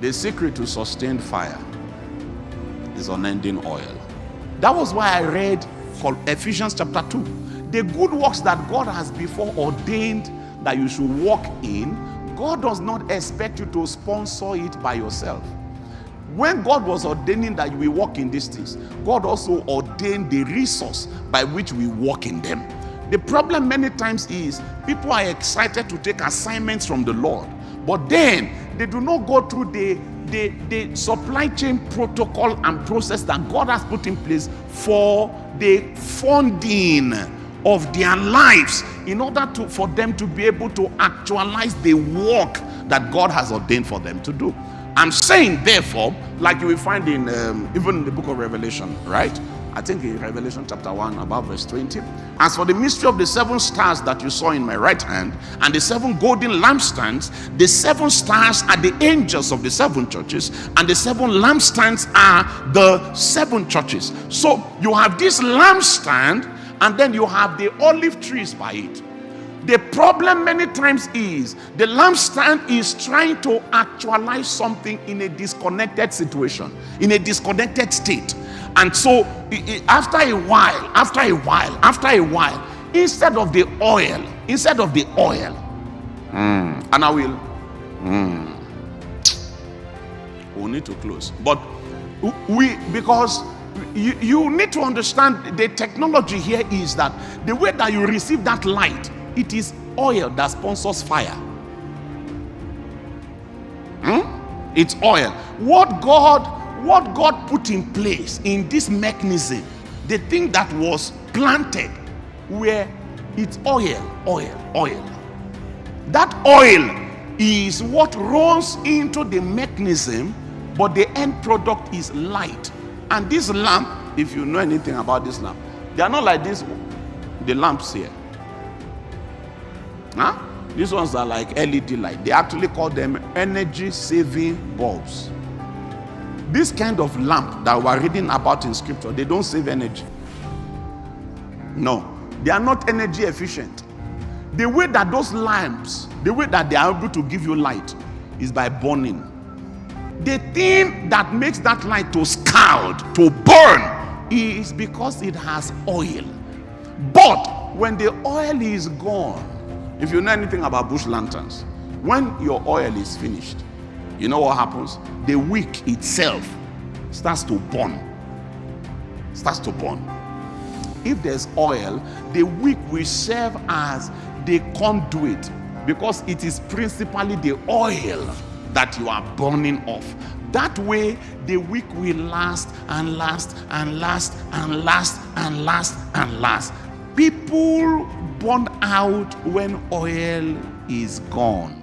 The secret to sustained fire is unending oil. That was why I read Ephesians chapter 2. The good works that God has before ordained that you should walk in, God does not expect you to sponsor it by yourself. When God was ordaining that you will walk in these things, God also ordained the resource by which we walk in them. The problem many times is people are excited to take assignments from the Lord, but then they do not go through the supply chain protocol and process that God has put in place for the funding of their lives in order for them to be able to actualize the work that God has ordained for them to do. I'm saying, therefore, like you will find in even in the book of Revelation, right? I think in Revelation chapter 1, about verse 20. As for the mystery of the 7 stars that you saw in my right hand, and the 7 golden lampstands, the 7 stars are the angels of the 7 churches, and the 7 lampstands are the 7 churches. So you have this lampstand, and then you have the olive trees by it. The problem many times is the lampstand is trying to actualize something in a disconnected situation, in a disconnected state. And so after a while, instead of the oil, and I will, we'll need to close. But because you need to understand the technology here is that the way that you receive that light, it is oil that sponsors fire. It's oil. What God put in place in this mechanism, the thing that was planted, where it's oil. That oil is what runs into the mechanism, but the end product is light. And this lamp, if you know anything about this lamp, they are not like this, the lamps here. These ones are like LED light. They actually call them energy saving bulbs. This kind of lamp that we're reading about in scripture, they don't save energy. No, they are not energy efficient. The way that those lamps, the way that they are able to give you light is by burning. The thing that makes that light to scald, to burn, is because it has oil. But when the oil is gone, if you know anything about bush lanterns, when your oil is finished, you know what happens? The wick itself starts to burn. If there's oil, the wick will serve as the conduit, because it is principally the oil that you are burning off. That way, the wick will last and last and last and last and last and last. People burn out when oil is gone.